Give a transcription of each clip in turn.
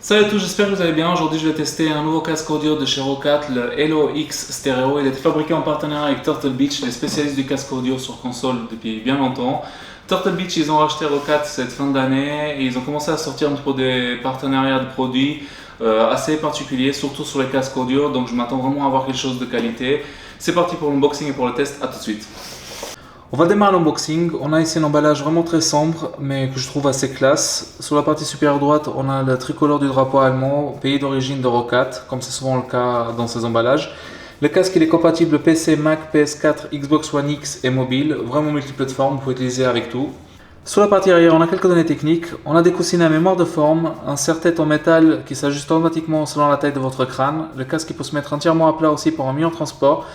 Salut à tous, j'espère que vous allez bien. Aujourd'hui, je vais tester un nouveau casque audio de chez Roccat, le Hello X Stereo. Il a été fabriqué en partenariat avec Turtle Beach, les spécialistes du casque audio sur console depuis bien longtemps. Turtle Beach, ils ont racheté Roccat cette fin d'année et ils ont commencé à sortir un petit peu des partenariats de produits assez particuliers, surtout sur les casques audio. Donc, je m'attends vraiment à avoir quelque chose de qualité. C'est parti pour l'unboxing et pour le test. À tout de suite. On va démarrer l'unboxing. On a ici un emballage vraiment très sombre, mais que je trouve assez classe. Sur la partie supérieure droite, on a le tricolore du drapeau allemand, pays d'origine de Roccat, comme c'est souvent le cas dans ces emballages. Le casque il est compatible PC, Mac, PS4, Xbox One X et mobile, vraiment multiplateforme, vous pouvez utiliser avec tout. Sur la partie arrière, on a quelques données techniques. On a des coussinets à mémoire de forme, un serre-tête en métal qui s'ajuste automatiquement selon la taille de votre crâne. Le casque il peut se mettre entièrement à plat aussi pour un meilleur transport.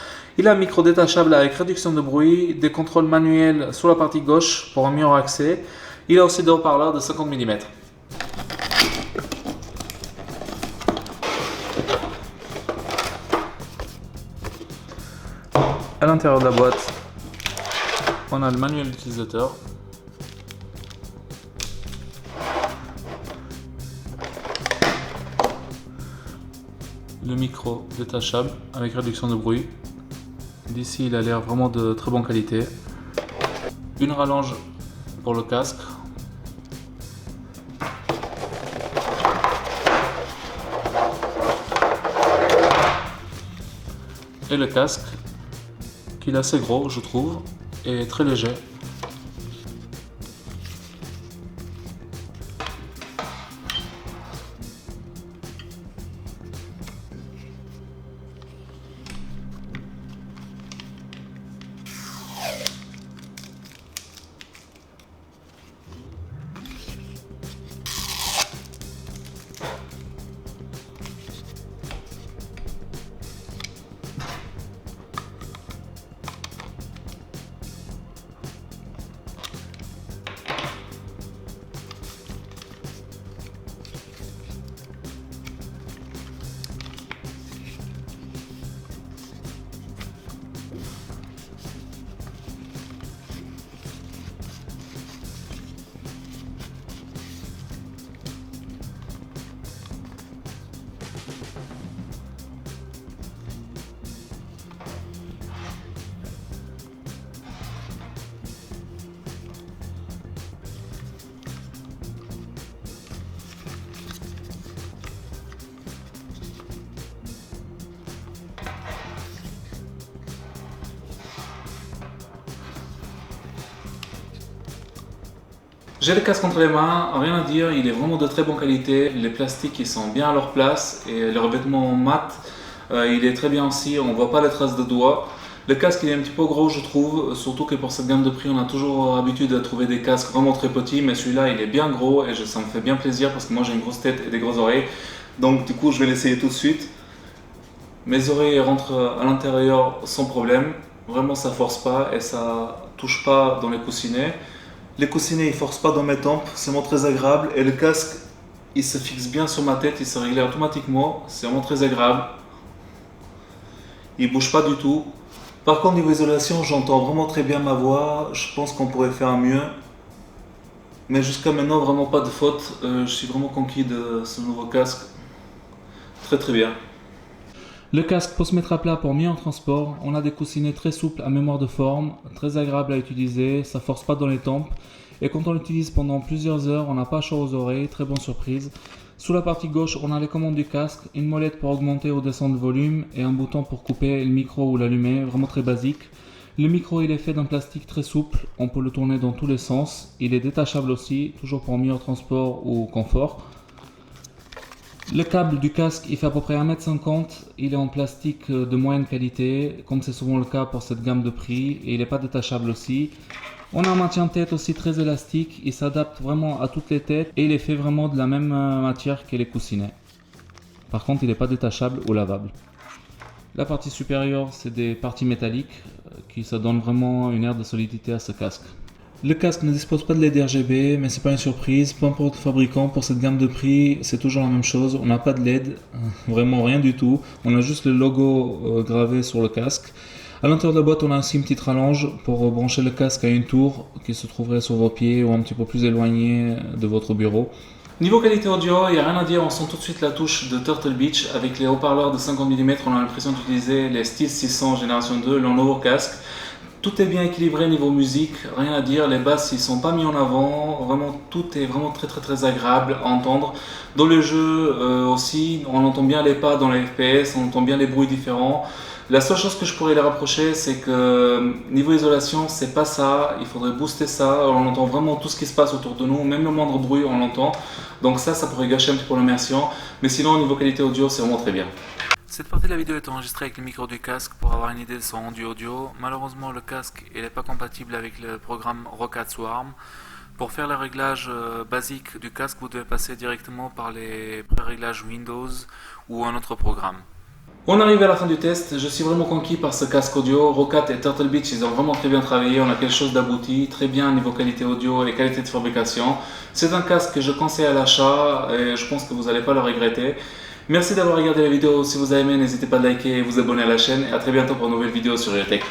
Il a un micro détachable avec réduction de bruit, des contrôles manuels sur la partie gauche pour un meilleur accès. Il a aussi des haut-parleurs de 50 mm. À l'intérieur de la boîte, on a le manuel d'utilisateur. Le micro détachable avec réduction de bruit. D'ici, il a l'air vraiment de très bonne qualité. Une rallonge pour le casque. Et le casque, qui est assez gros, je trouve, et très léger. J'ai le casque entre les mains, rien à dire, il est vraiment de très bonne qualité. Les plastiques ils sont bien à leur place et le revêtement mat il est très bien aussi, on ne voit pas les traces de doigts. Le casque il est un petit peu gros je trouve, surtout que pour cette gamme de prix on a toujours l'habitude de trouver des casques vraiment très petits, mais celui-là il est bien gros et ça me fait bien plaisir parce que moi j'ai une grosse tête et des grosses oreilles. Donc du coup je vais l'essayer tout de suite. Mes oreilles rentrent à l'intérieur sans problème, vraiment ça force pas et ça touche pas dans les coussinets. Les coussinets ils forcent pas dans mes tempes, c'est vraiment très agréable et le casque il se fixe bien sur ma tête, il se règle automatiquement, c'est vraiment très agréable. Il bouge pas du tout. Par contre niveau isolation j'entends vraiment très bien ma voix, je pense qu'on pourrait faire mieux. Mais jusqu'à maintenant vraiment pas de faute, je suis vraiment conquis de ce nouveau casque. Très très bien. Le casque peut se mettre à plat pour mieux en transport. On a des coussinets très souples à mémoire de forme, très agréables à utiliser, ça force pas dans les tempes. Et quand on l'utilise pendant plusieurs heures, on n'a pas chaud aux oreilles, très bonne surprise. Sous la partie gauche, on a les commandes du casque, une molette pour augmenter ou descendre le volume et un bouton pour couper le micro ou l'allumer, vraiment très basique. Le micro il est fait d'un plastique très souple, on peut le tourner dans tous les sens. Il est détachable aussi, toujours pour un meilleur transport ou confort. Le câble du casque il fait à peu près 1,50 m, il est en plastique de moyenne qualité, comme c'est souvent le cas pour cette gamme de prix, et il n'est pas détachable aussi. On a un maintien-tête aussi très élastique, il s'adapte vraiment à toutes les têtes et il est fait vraiment de la même matière que les coussinets. Par contre il n'est pas détachable ou lavable. La partie supérieure c'est des parties métalliques qui ça donne vraiment une aire de solidité à ce casque. Le casque ne dispose pas de LED RGB, mais c'est pas une surprise, peu importe le fabricant, pour cette gamme de prix, c'est toujours la même chose, on n'a pas de LED, vraiment rien du tout, on a juste le logo gravé sur le casque. À l'intérieur de la boîte, on a aussi une petite rallonge pour brancher le casque à une tour qui se trouverait sur vos pieds ou un petit peu plus éloigné de votre bureau. Niveau qualité audio, il n'y a rien à dire, on sent tout de suite la touche de Turtle Beach. Avec les haut-parleurs de 50 mm, on a l'impression d'utiliser les Steel 600 génération 2, leur nouveau casque. Tout est bien équilibré niveau musique, rien à dire, les basses ils sont pas mis en avant, vraiment tout est vraiment très agréable à entendre. Dans le jeu aussi, on entend bien les pas dans les FPS, on entend bien les bruits différents. La seule chose que je pourrais les rapprocher, c'est que niveau isolation, c'est pas ça, il faudrait booster ça, on entend vraiment tout ce qui se passe autour de nous, même le moindre bruit on l'entend. Donc ça pourrait gâcher un petit peu l'immersion, mais sinon au niveau qualité audio, c'est vraiment très bien. Cette partie de la vidéo est enregistrée avec le micro du casque pour avoir une idée de son rendu audio. Malheureusement, le casque n'est pas compatible avec le programme Roccat Swarm. Pour faire les réglages basiques du casque, vous devez passer directement par les pré-réglages Windows ou un autre programme. On arrive à la fin du test, je suis vraiment conquis par ce casque audio. Roccat et Turtle Beach, ils ont vraiment très bien travaillé, on a quelque chose d'abouti, très bien niveau qualité audio et qualité de fabrication. C'est un casque que je conseille à l'achat et je pense que vous n'allez pas le regretter. Merci d'avoir regardé la vidéo, si vous avez aimé, n'hésitez pas à liker et vous abonner à la chaîne et à très bientôt pour une nouvelle vidéo sur GeoTech.